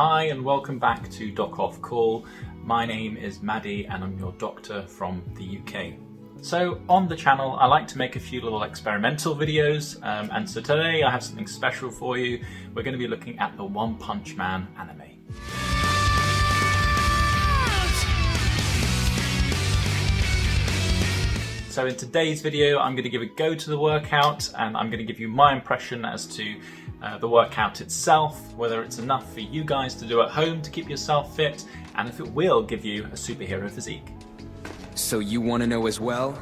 Hi and welcome back to doc.offcall. My name is Maddie and I'm your doctor from the UK. So on the channel I like to make a few little experimental videos and so today I have something special for you. We're going to be looking at the One Punch Man anime. So in today's video I'm going to give a go to the workout and I'm going to give you my impression as to the workout itself, whether it's enough for you guys to do at home to keep yourself fit, and if it will give you a superhero physique. So you want to know as well?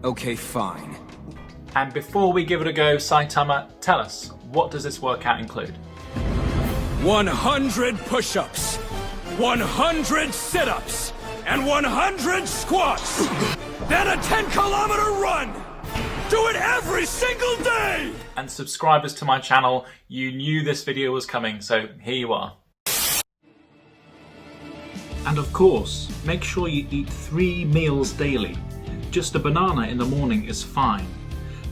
Okay, fine. And before we give it a go, Saitama, tell us, what does this workout include? 100 push-ups, 100 sit-ups, and 100 squats! Then a 10-kilometer run! Do it every single day! And subscribers to my channel, you knew this video was coming, so here you are. And of course, make sure you eat 3 meals daily. Just a banana in the morning is fine.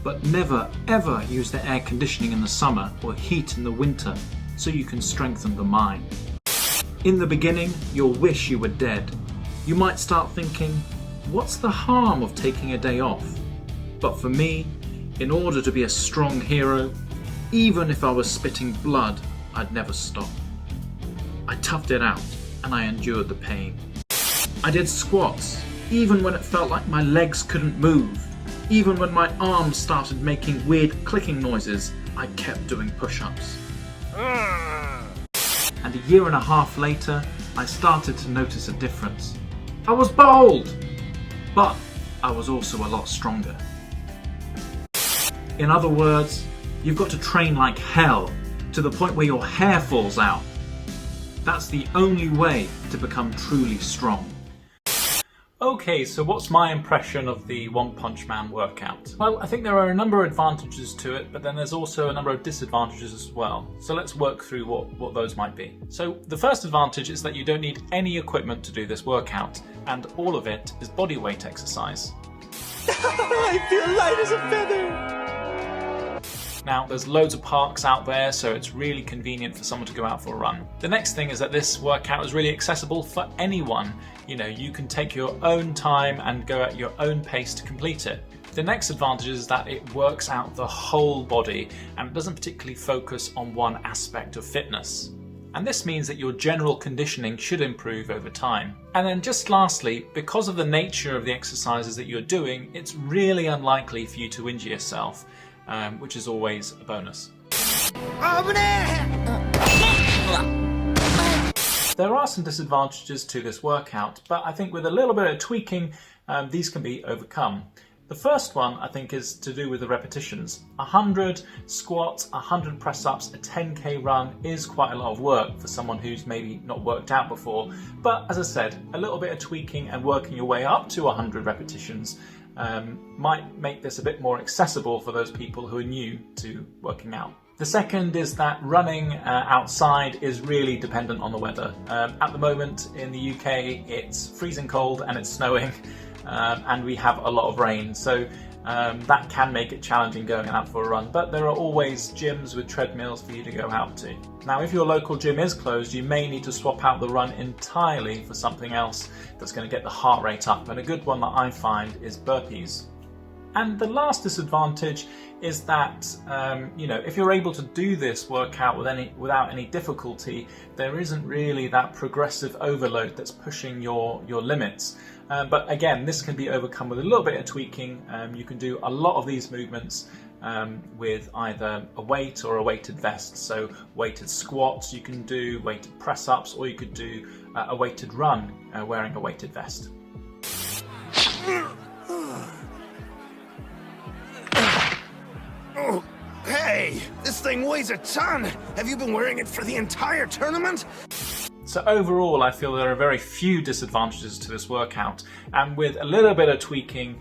But never ever use the air conditioning in the summer or heat in the winter, so you can strengthen the mind. In the beginning, you'll wish you were dead. You might start thinking, what's the harm of taking a day off? But for me, in order to be a strong hero, even if I was spitting blood, I'd never stop. I toughed it out and I endured the pain. I did squats, even when it felt like my legs couldn't move. Even when my arms started making weird clicking noises, I kept doing push-ups. And a year and a half later, I started to notice a difference. I was bald, but I was also a lot stronger. In other words, you've got to train like hell, to the point where your hair falls out. That's the only way to become truly strong. Okay, so what's my impression of the One Punch Man workout? Well, I think there are a number of advantages to it, but then there's also a number of disadvantages as well. So let's work through what those might be. So the first advantage is that you don't need any equipment to do this workout, and all of it is body weight exercise. I feel light as a feather! Now, there's loads of parks out there, so it's really convenient for someone to go out for a run. The next thing is that this workout is really accessible for anyone. You know, you can take your own time and go at your own pace to complete it. The next advantage is that it works out the whole body and it doesn't particularly focus on one aspect of fitness. And this means that your general conditioning should improve over time. And then just lastly, because of the nature of the exercises that you're doing, it's really unlikely for you to injure yourself. Which is always a bonus. There are some disadvantages to this workout, but I think with a little bit of tweaking, these can be overcome. The first one, I think, is to do with the repetitions. 100 squats, 100 press-ups, a 10k run is quite a lot of work for someone who's maybe not worked out before. But as I said, a little bit of tweaking and working your way up to 100 repetitions might make this a bit more accessible for those people who are new to working out. The second is that running outside is really dependent on the weather. At the moment in the UK it's freezing cold and it's snowing and we have a lot of rain, so that can make it challenging going out for a run, but there are always gyms with treadmills for you to go out to. Now, if your local gym is closed, you may need to swap out the run entirely for something else that's going to get the heart rate up, and a good one that I find is burpees. And the last disadvantage is that, if you're able to do this workout without any difficulty, there isn't really that progressive overload that's pushing your limits. But again, this can be overcome with a little bit of tweaking. You can do a lot of these movements with either a weight or a weighted vest. So weighted squats you can do, weighted press-ups, or you could do a weighted run wearing a weighted vest. Oh, hey! This thing weighs a ton! Have you been wearing it for the entire tournament? So overall, I feel there are very few disadvantages to this workout, and with a little bit of tweaking,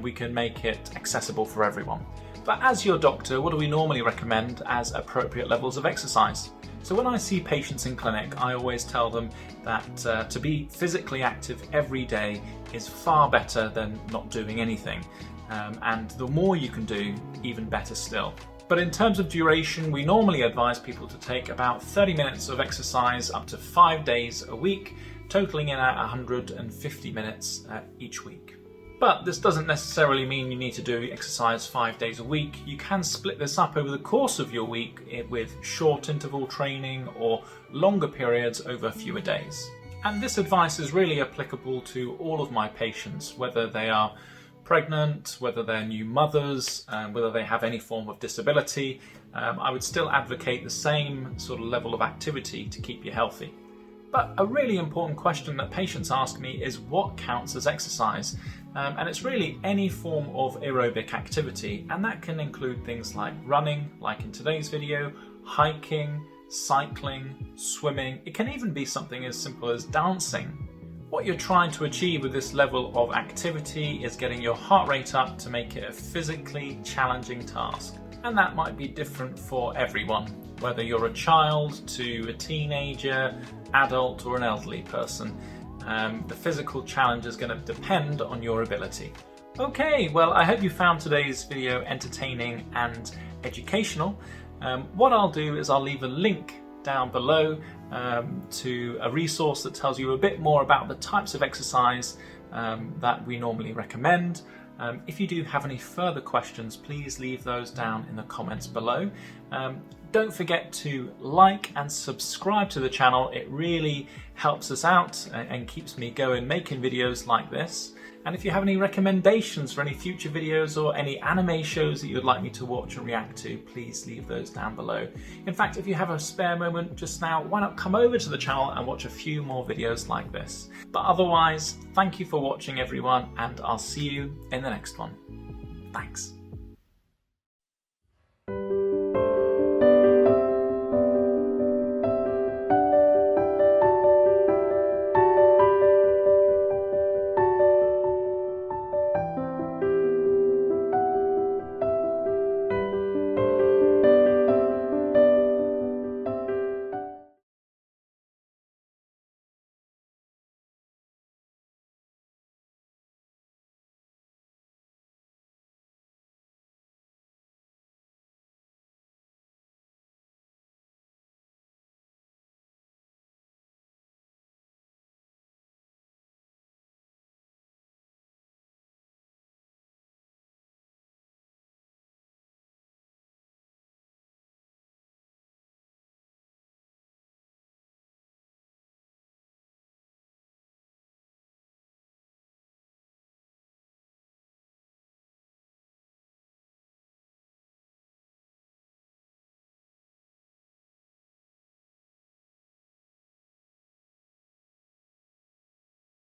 we can make it accessible for everyone. But as your doctor, what do we normally recommend as appropriate levels of exercise? So when I see patients in clinic, I always tell them that to be physically active every day is far better than not doing anything. And the more you can do, even better still. But in terms of duration, we normally advise people to take about 30 minutes of exercise up to 5 days a week, totaling in at 150 minutes each week. But this doesn't necessarily mean you need to do exercise 5 days a week. You can split this up over the course of your week with short interval training or longer periods over fewer days. And this advice is really applicable to all of my patients, whether they are pregnant, whether they're new mothers, whether they have any form of disability. I would still advocate the same sort of level of activity to keep you healthy. But a really important question that patients ask me is what counts as exercise? And it's really any form of aerobic activity, and that can include things like running, like in today's video, hiking, cycling, swimming. It can even be something as simple as dancing. What you're trying to achieve with this level of activity is getting your heart rate up to make it a physically challenging task. And that might be different for everyone, whether you're a child to a teenager, adult or an elderly person. The physical challenge is going to depend on your ability. Okay, well, I hope you found today's video entertaining and educational. What I'll do is I'll leave a link down below to a resource that tells you a bit more about the types of exercise that we normally recommend. If you do have any further questions, please leave those down in the comments below. Don't forget to like and subscribe to the channel. It really helps us out and keeps me going making videos like this. And if you have any recommendations for any future videos or any anime shows that you'd like me to watch and react to, please leave those down below. In fact, if you have a spare moment just now, why not come over to the channel and watch a few more videos like this. But otherwise, thank you for watching everyone, and I'll see you in the next one. Thanks.